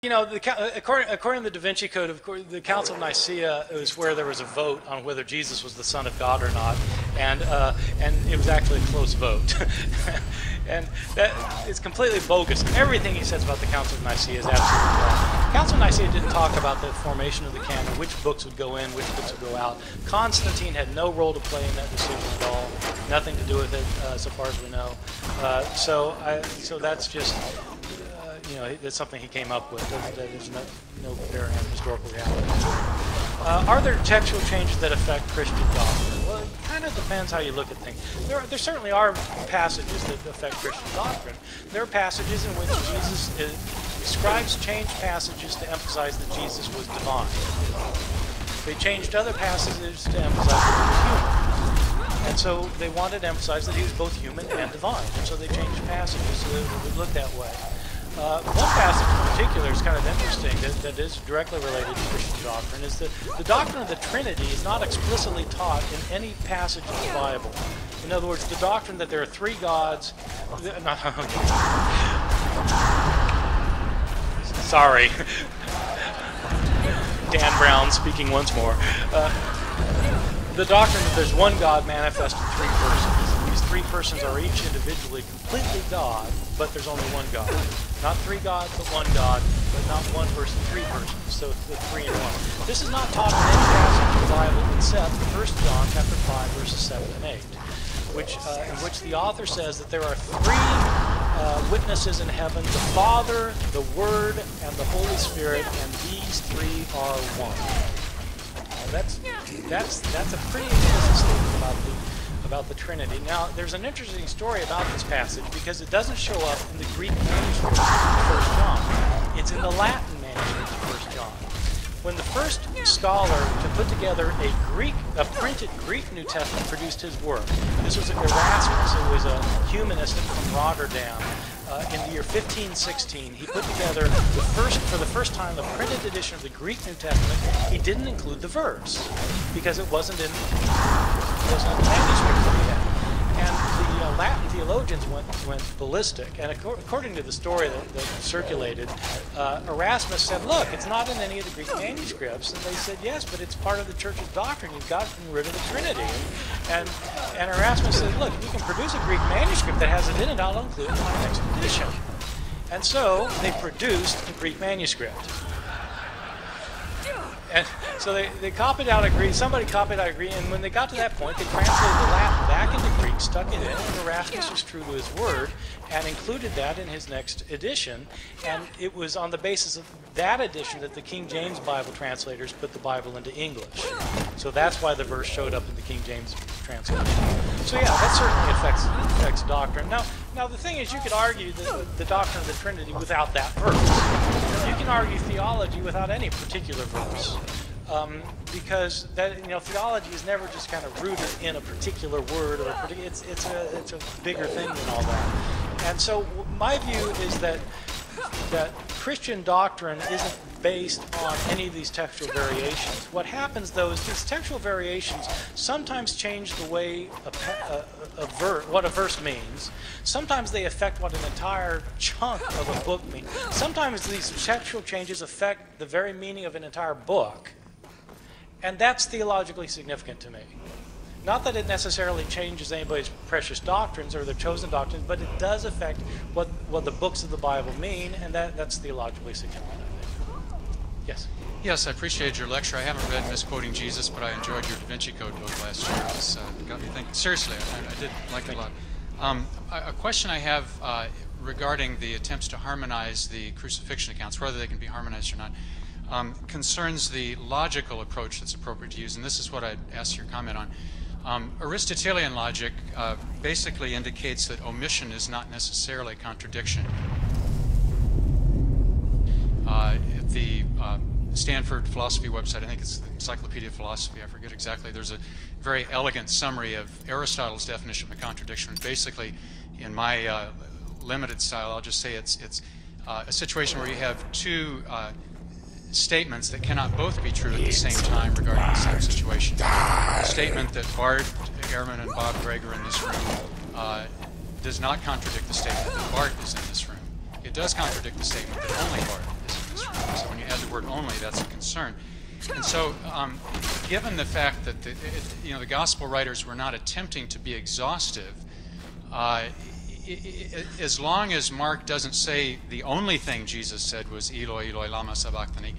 You know, according to the Da Vinci Code, of course, the Council of Nicaea was where there was a vote on whether Jesus was the Son of God or not, and it was actually a close vote. And that is completely bogus. Everything he says about the Council of Nicaea is absolutely wrong. The Council of Nicaea didn't talk about the formation of the canon, which books would go in, which books would go out. Constantine had no role to play in that decision at all. Nothing to do with it, so far as we know. So that's just. You know, that's something he came up with. There's no bearing on historical reality. Are there textual changes that affect Christian doctrine? Well, it kind of depends how you look at things. There certainly are passages that affect Christian doctrine. There are passages in which scribes changed passages to emphasize that Jesus was divine. They changed other passages to emphasize that he was human. And so they wanted to emphasize that he was both human and divine. And so they changed passages so that it would look that way. One passage in particular is kind of interesting that is directly related to Christian doctrine, is that the doctrine of the Trinity is not explicitly taught in any passage of the Bible. In other words, the doctrine that there are three gods... Sorry. Dan Brown speaking once more. The doctrine that there's one God manifest in three persons. These three persons are each individually completely God, but there's only one God. Not three gods, but one God, but not one person, three persons. So the three in one. This is not taught in any passage of the Bible except 1 John chapter 5, verses 7 and 8, in which the author says that there are three witnesses in heaven: the Father, the Word, and the Holy Spirit, and these three are one. That's a pretty explicit statement about the Trinity. Now, there's an interesting story about this passage because it doesn't show up in the Greek manuscript of 1 John. It's in the Latin manuscript of 1 John. When the first scholar to put together a printed Greek New Testament produced his work, this was Erasmus, who was a humanist from Rotterdam. In the year 1516, he put together for the first time, a printed edition of the Greek New Testament. He didn't include the verse because it wasn't in the manuscript that he had. And the Latin theologians went ballistic. And according to the story that circulated, Erasmus said, "Look, it's not in any of the Greek manuscripts." And they said, "Yes, but it's part of the Church's doctrine. You've got rid of the Trinity." And Erasmus said, "Look, if you can produce a Greek manuscript that has it in it, I'll include it in my next edition." And so they produced a Greek manuscript. And so they copied out a Greek, somebody copied out a Greek, and when they got to that point, they translated the Latin back into Greek, stuck it in, and Erasmus was true to his word, and included that in his next edition. And it was on the basis of that edition that the King James Bible translators put the Bible into English. So that's why the verse showed up in the King James translation. So yeah, that certainly affects doctrine. Now the thing is, you could argue the doctrine of the Trinity without that verse. You can argue theology without any particular verse, because theology is never just kind of rooted in a particular word or it's a bigger thing than all that. And so my view is that Christian doctrine isn't based on any of these textual variations. What happens, though, is these textual variations sometimes change the way what a verse means. Sometimes they affect what an entire chunk of a book means. Sometimes these textual changes affect the very meaning of an entire book. And that's theologically significant to me. Not that it necessarily changes anybody's precious doctrines or their chosen doctrines, but it does affect what the books of the Bible mean, and that's theologically significant, I think. Yes? Yes, I appreciate your lecture. I haven't read Misquoting Jesus, but I enjoyed your Da Vinci Code book last year. It got me thinking. Seriously, I did like it a lot. A question I have regarding the attempts to harmonize the crucifixion accounts, whether they can be harmonized or not, concerns the logical approach that's appropriate to use, and this is what I'd ask your comment on. Aristotelian logic basically indicates that omission is not necessarily contradiction. The Stanford philosophy website, I think it's the Encyclopedia of Philosophy, I forget exactly, there's a very elegant summary of Aristotle's definition of a contradiction. Basically, in my limited style, I'll just say it's a situation where you have two statements that cannot both be true at the same time regarding the same situation. The statement that Bart, Ehrman, and Bob Draugr are in this room does not contradict the statement that Bart is in this room. It does contradict the statement that only Bart is in this room. word only, that's a concern. And so, given the fact that the gospel writers were not attempting to be exhaustive, as long as Mark doesn't say the only thing Jesus said was Eloi, Eloi, lama sabachthani,